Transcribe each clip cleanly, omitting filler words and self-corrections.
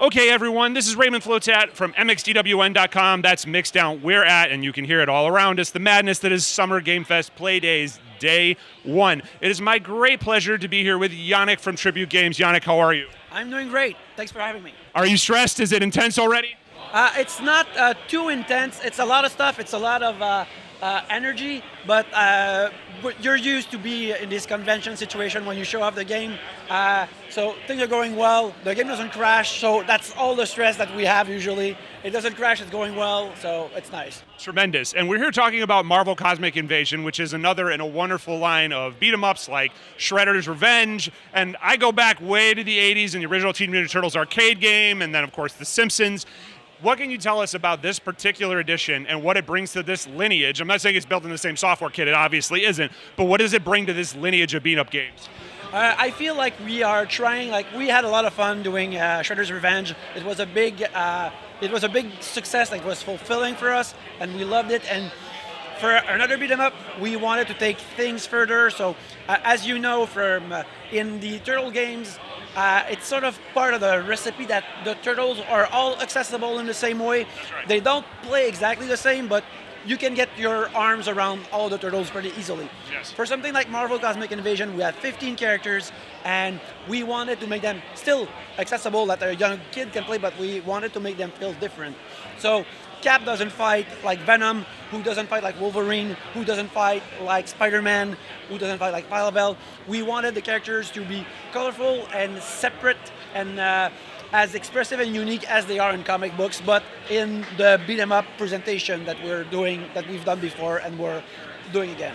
Okay, everyone, this is Raymond Flotat from MXDWN.com. That's Mixdown We're At, and you can hear it all around us. The madness that is Summer Game Fest Play Days Day 1. It is my great pleasure to be here with Yannick from Tribute Games. Yannick, how are you? I'm doing great. Thanks for having me. Are you stressed? Is it intense already? It's not too intense. It's a lot of stuff. It's a lot of energy, but you're used to be in this convention situation when you show up the game. So things are going well. The game doesn't crash, so that's all the stress that we have usually. It doesn't crash, it's going well, so it's nice. Tremendous. And we're here talking about Marvel Cosmic Invasion, which is another in a wonderful line of beat-em-ups like Shredder's Revenge. And I go back way to the 80s in the original Teenage Mutant Ninja Turtles arcade game, and then, of course, The Simpsons. What can you tell us about this particular edition and what it brings to this lineage? I'm not saying it's built in the same software kit, it obviously isn't, but what does it bring to this lineage of beat-up games? I feel like we are trying, we had a lot of fun doing Shredder's Revenge. It was a big success, it was fulfilling for us, and we loved it. And for another beat 'em up, we wanted to take things further. So, as you know from in the Turtle games, it's sort of part of the recipe that the Turtles are all accessible in the same way. Right. They don't play exactly the same, but you can get your arms around all the Turtles pretty easily. Yes. For something like Marvel Cosmic Invasion, we had 15 characters, and we wanted to make them still accessible that a young kid can play, but we wanted to make them feel different. So Cap doesn't fight like Venom, who doesn't fight like Wolverine, who doesn't fight like Spider-Man, who doesn't fight like Phyla-Vell. We wanted the characters to be colorful and separate and as expressive and unique as they are in comic books, but in the beat 'em up presentation that we've done before and we're doing again.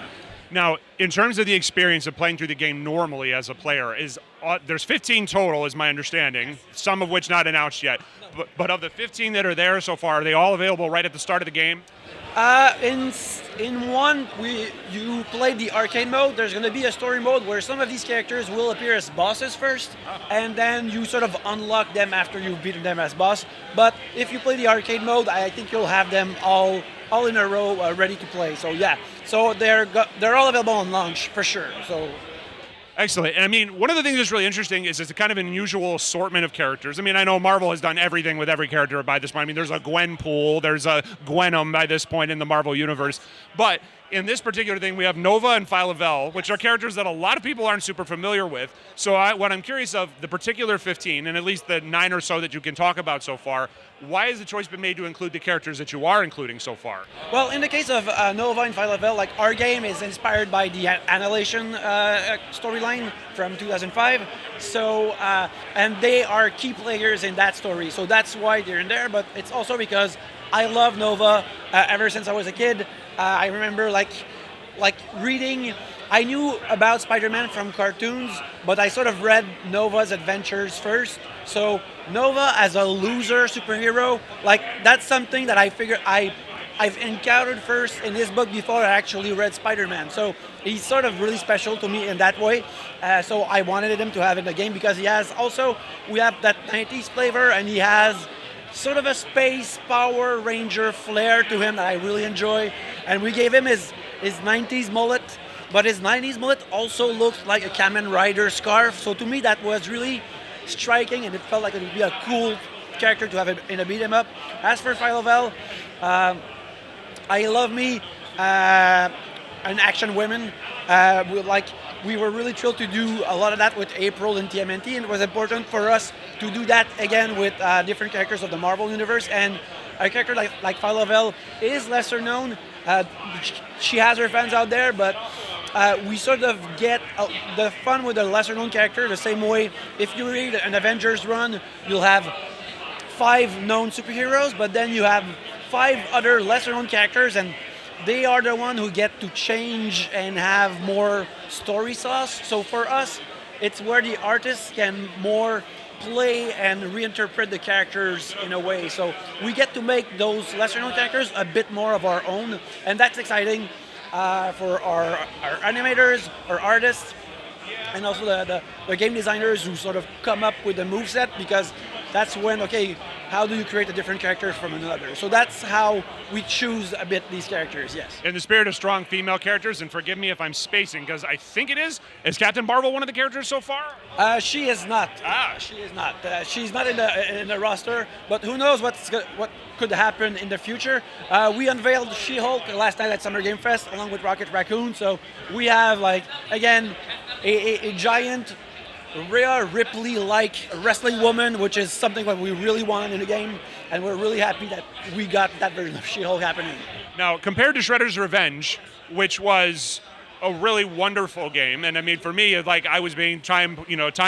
Now, in terms of the experience of playing through the game normally as a player, there's 15 total, is my understanding, some of which not announced yet. But of the 15 that are there so far, are they all available right at the start of the game? In one, you play the arcade mode. There's going to be a story mode where some of these characters will appear as bosses first, and then you sort of unlock them after you've beaten them as boss. But if you play the arcade mode, I think you'll have them all in a row ready to play. So yeah, so they're all available on launch for sure. So. Excellent. And I mean, one of the things that's really interesting is it's a kind of an unusual assortment of characters. I mean, I know Marvel has done everything with every character by this point. I mean, there's a Gwenpool, there's a Gwenom by this point in the Marvel universe. But in this particular thing, we have Nova and Phyla-Vell, which are characters that a lot of people aren't super familiar with. So what I'm curious of, the particular 15, and at least the 9 or so that you can talk about so far, why has the choice been made to include the characters that you are including so far? Well, in the case of Nova and Phyla-Vell, our game is inspired by the Annihilation storyline from 2005. So, and they are key players in that story. So that's why they're in there. But it's also because I love Nova ever since I was a kid. I remember reading. I knew about Spider-Man from cartoons, but I sort of read Nova's adventures first. So Nova as a loser superhero, that's something that I figured I've encountered first in his book before I actually read Spider-Man. So he's sort of really special to me in that way. So I wanted him to have in the game because we have that 90s flavor, and he has sort of a space Power Ranger flair to him that I really enjoy. And we gave him his 90s mullet, but his 90s mullet also looks like a Kamen Rider scarf. So to me, that was really striking, and it felt like it would be a cool character to have in a beat 'em up. As for Phyla-Vell, I love me an action woman. We were really thrilled to do a lot of that with April in TMNT, and it was important for us to do that again with different characters of the Marvel Universe. And a character like Phyla-Vell is lesser known. She has her fans out there, but we sort of get the fun with a lesser known character the same way. If you read an Avengers run, you'll have 5 known superheroes, but then you have 5 other lesser known characters, and they are the one who get to change and have more story sauce. So for us, it's where the artists can more play and reinterpret the characters in a way. So we get to make those lesser known characters a bit more of our own, and that's exciting for our animators, our artists, and also the game designers who sort of come up with the moveset, because that's when, how do you create a different character from another. So that's how we choose a bit these characters, yes. In the spirit of strong female characters, and forgive me if I'm spacing, because I think it is Captain Marvel one of the characters so far? She is not. She is not. She's not in the roster, but who knows what could happen in the future. We unveiled She-Hulk last night at Summer Game Fest along with Rocket Raccoon, so we have, like, again, a giant Rhea Ripley-like wrestling woman, which is something that we really wanted in the game, and we're really happy that we got that version of She-Hulk happening. Now, compared to Shredder's Revenge, which was a really wonderful game, and I mean, for me, like, I was being time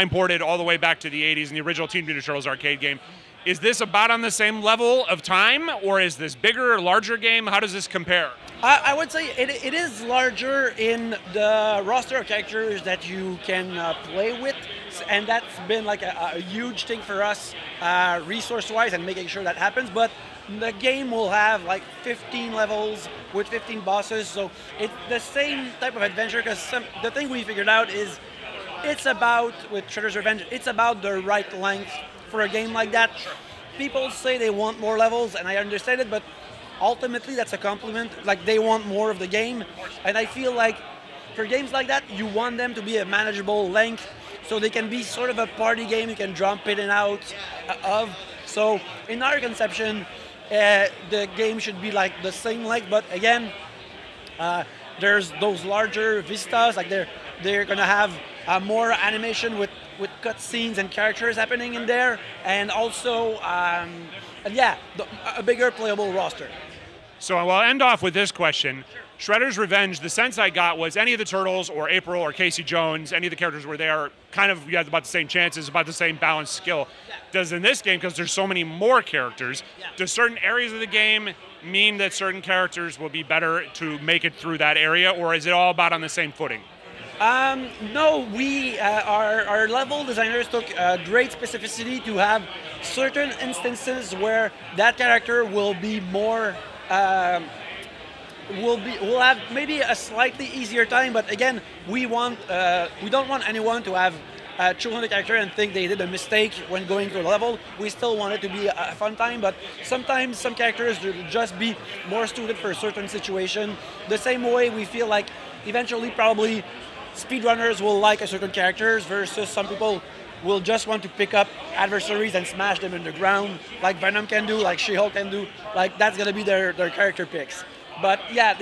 ported all the way back to the 80s in the original Teenage Mutant Ninja Turtles arcade game. Is this about on the same level of time, or is this bigger, larger game? How does this compare? I would say it is larger in the roster of characters that you can play with, and that's been like a huge thing for us, resource-wise, and making sure that happens. But the game will have like 15 levels with 15 bosses, so it's the same type of adventure. Because the thing we figured out is it's about, with Shredder's Revenge, it's about the right length for a game like that. People say they want more levels, and I understand it, but ultimately that's a compliment. Like, they want more of the game, and I feel like for games like that, you want them to be a manageable length, so they can be sort of a party game you can jump in and out of. So in our conception, the game should be like the same length, but again, there's those larger vistas, like they're gonna have more animation with cutscenes and characters happening in there, and also a bigger playable roster. So I'll end off with this question. Shredder's Revenge, the sense I got was any of the Turtles or April or Casey Jones, any of the characters were there, kind of, you had about the same chances, about the same balanced skill. Does in this game, because there's so many more characters, do certain areas of the game mean that certain characters will be better to make it through that area, or is it all about on the same footing? No, we our level designers took great specificity to have certain instances where that character will be more will have maybe a slightly easier time, but again, we don't want anyone to have chosen the character and think they did a mistake when going to a level. We still want it to be a fun time, but sometimes some characters will just be more suited for a certain situation. The same way we feel like eventually probably speedrunners will like a certain characters versus some people will just want to pick up adversaries and smash them in the ground, like Venom can do, like She-Hulk can do. Like, that's gonna be their character picks. But yeah,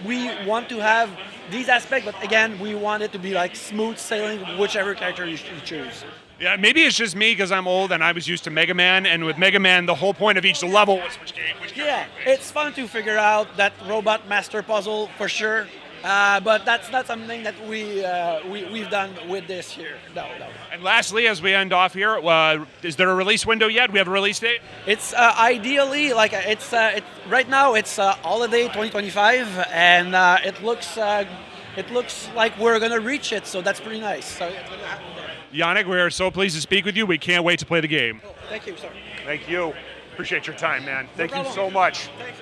we want to have these aspects, but again, we want it to be like smooth sailing, whichever character you choose. Yeah, maybe it's just me because I'm old and I was used to Mega Man, and with Mega Man, the whole point of each level was which yeah, it's fun to figure out that robot master puzzle for sure. But that's not something that we've done with this here. No. And lastly, as we end off here, is there a release window yet? We have a release date? It's ideally like right now it's holiday 2025, and it looks like we're gonna reach it. So that's pretty nice. So it's gonna happen there. Yannick, we are so pleased to speak with you. We can't wait to play the game. Thank you, sir. Thank you. Appreciate your time, man. Thank you problem. so much. Thanks.